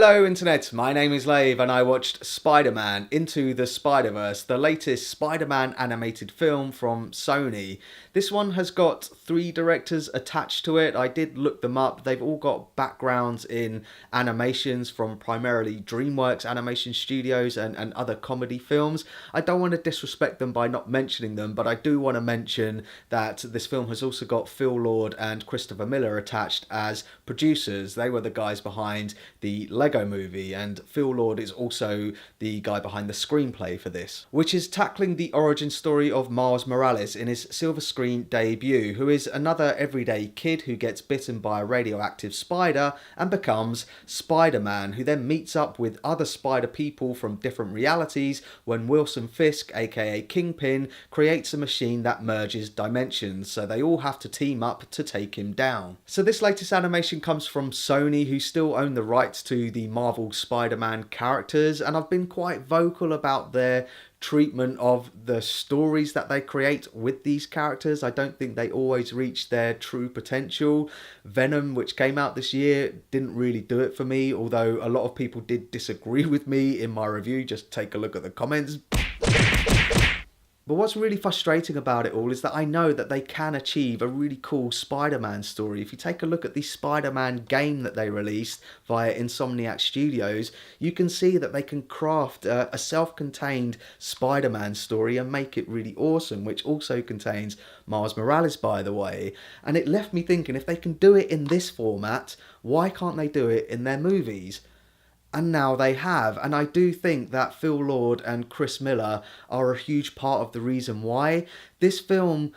Hello Internet, my name is Lave and I watched Spider-Man Into the Spider-Verse, the latest Spider-Man animated film from Sony. This one has got 3 directors attached to it. I did look them up. They've all got backgrounds in animations from primarily DreamWorks animation studios and other comedy films. I don't want to disrespect them by not mentioning them, but I do want to mention that this film has also got Phil Lord and Christopher Miller attached as producers. They were the guys behind the Lego Movie, and Phil Lord is also the guy behind the screenplay for this, which is tackling the origin story of Miles Morales in his silver screen debut, who is another everyday kid who gets bitten by a radioactive spider and becomes Spider-Man, who then meets up with other spider people from different realities when Wilson Fisk, aka Kingpin, creates a machine that merges dimensions, so they all have to team up to take him down. So this latest animation comes from Sony, who still own the rights to the Marvel Spider-Man characters, and I've been quite vocal about their treatment of the stories that they create with these characters. I don't think they always reach their true potential. Venom, which came out this year, didn't really do it for me, although a lot of people did disagree with me in my review. Just take a look at the comments. But what's really frustrating about it all is that I know that they can achieve a really cool Spider-Man story. If you take a look at the Spider-Man game that they released via Insomniac Studios, you can see that they can craft a self-contained Spider-Man story and make it really awesome, which also contains Miles Morales, by the way. And it left me thinking, if they can do it in this format, why can't they do it in their movies? And now they have, and I do think that Phil Lord and Chris Miller are a huge part of the reason why. This film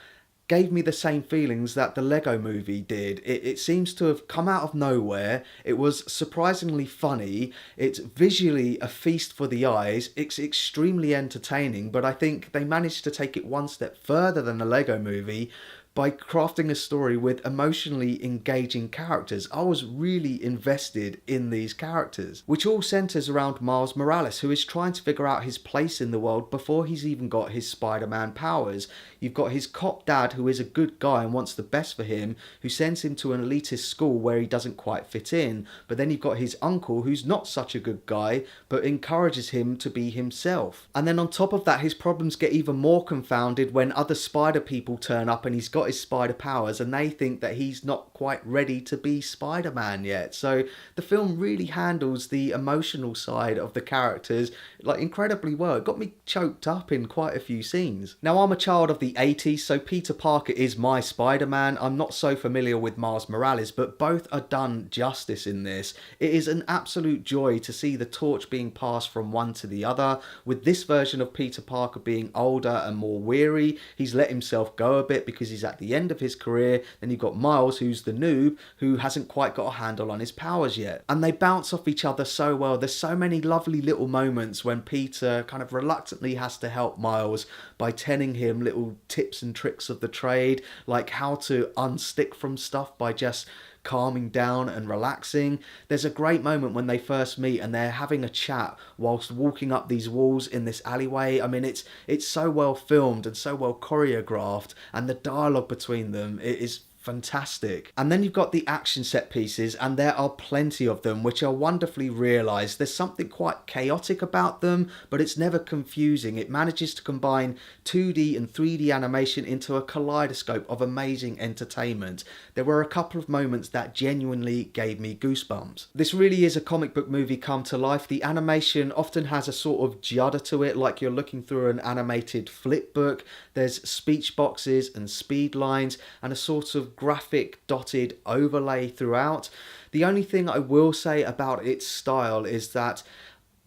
gave me the same feelings that the Lego Movie did. It seems to have come out of nowhere. It was surprisingly funny. It's visually a feast for the eyes. It's extremely entertaining, but I think they managed to take it one step further than the Lego Movie by crafting a story with emotionally engaging characters. I was really invested in these characters, which all centres around Miles Morales, who is trying to figure out his place in the world before he's even got his Spider-Man powers. You've got his cop dad, who is a good guy and wants the best for him, who sends him to an elitist school where he doesn't quite fit in. But then you've got his uncle, who's not such a good guy, but encourages him to be himself. And then on top of that, his problems get even more confounded when other spider people turn up and he's got his spider powers and they think that he's not quite ready to be Spider-Man yet. So the film really handles the emotional side of the characters like incredibly well. It got me choked up in quite a few scenes. Now, I'm a child of the 80s, so Peter Parker is my Spider-Man. I'm not so familiar with Miles Morales, but both are done justice in this. It is an absolute joy to see the torch being passed from one to the other. With this version of Peter Parker being older and more weary, he's let himself go a bit because he's at the end of his career. Then you've got Miles, who's the noob, who hasn't quite got a handle on his powers yet. And they bounce off each other so well. There's so many lovely little moments when Peter kind of reluctantly has to help Miles by telling him little tips and tricks of the trade, like how to unstick from stuff by just calming down and relaxing. There's a great moment when they first meet and they're having a chat whilst walking up these walls in this alleyway. I mean, it's so well filmed and so well choreographed, and the dialogue between them is fantastic. And then you've got the action set pieces, and there are plenty of them, which are wonderfully realised. There's something quite chaotic about them, but it's never confusing. It manages to combine 2D and 3D animation into a kaleidoscope of amazing entertainment. There were a couple of moments that genuinely gave me goosebumps. This really is a comic book movie come to life. The animation often has a sort of judder to it, like you're looking through an animated flip book. There's speech boxes and speed lines and a sort of graphic dotted overlay throughout. The only thing I will say about its style is that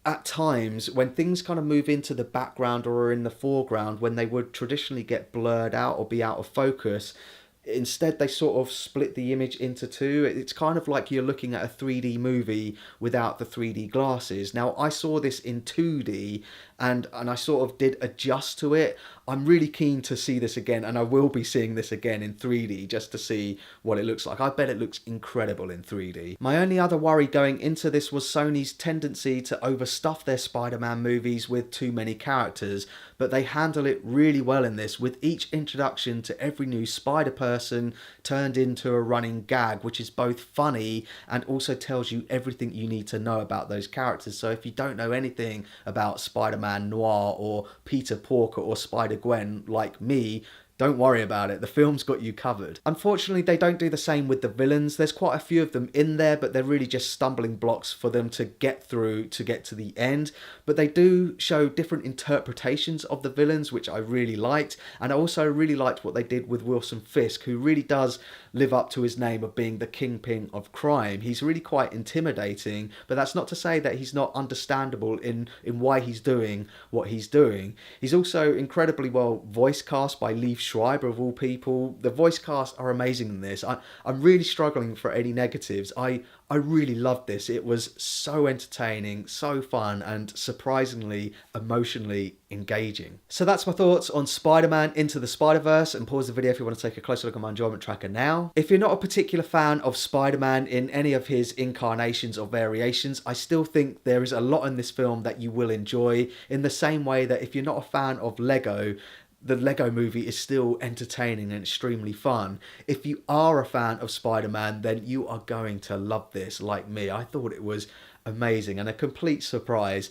at times when things kind of move into the background or are in the foreground, when they would traditionally get blurred out or be out of focus, instead they sort of split the image into two. It's kind of like you're looking at a 3D movie without the 3D glasses. Now, I saw this in 2D and I sort of did adjust to it. I'm really keen to see this again, and I will be seeing this again in 3D just to see what it looks like. I bet it looks incredible in 3D. My only other worry going into this was Sony's tendency to overstuff their Spider-Man movies with too many characters, but they handle it really well in this, with each introduction to every new Spider-Person turned into a running gag, which is both funny and also tells you everything you need to know about those characters. So if you don't know anything about Spider-Man Noir or Peter Porker or Spider-Gwen like me, don't worry about it, the film's got you covered. Unfortunately, they don't do the same with the villains. There's quite a few of them in there, but they're really just stumbling blocks for them to get through to get to the end. But they do show different interpretations of the villains, which I really liked. And I also really liked what they did with Wilson Fisk, who really does live up to his name of being the kingpin of crime. He's really quite intimidating, but that's not to say that he's not understandable in why he's doing what he's doing. He's also incredibly well voice cast by Liev Schrieber of all people. The voice cast are amazing in this. I'm really struggling for any negatives. I really loved this. It was so entertaining, so fun, and surprisingly emotionally engaging. So that's my thoughts on Spider-Man Into the Spider-Verse, and pause the video if you want to take a closer look at my enjoyment tracker now. If you're not a particular fan of Spider-Man in any of his incarnations or variations, I still think there is a lot in this film that you will enjoy, in the same way that if you're not a fan of Lego, the Lego movie is still entertaining and extremely fun. If you are a fan of Spider-Man, then you are going to love this like me. I thought it was amazing and a complete surprise.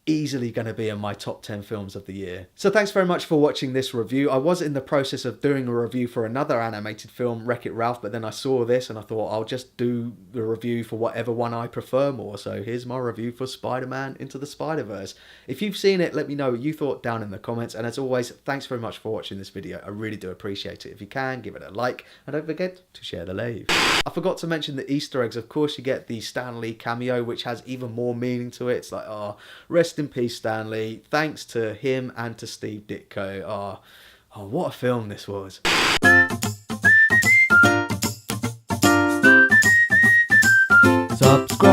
Easily going to be in my top 10 films of the year. So thanks very much for watching this review. I was in the process of doing a review for another animated film, Wreck-It Ralph, but then I saw this and I thought I'll just do the review for whatever one I prefer more. So here's my review for Spider-Man Into the Spider-Verse. If you've seen it, let me know what you thought down in the comments. And as always, thanks very much for watching this video. I really do appreciate it. If you can, give it a like and don't forget to share the Lave. I forgot to mention the Easter eggs. Of course, you get the Stan Lee cameo, which has even more meaning to it. It's like, oh, rest in peace, Stan Lee. Thanks to him and to Steve Ditko. Oh, what a film this was. Subscribe.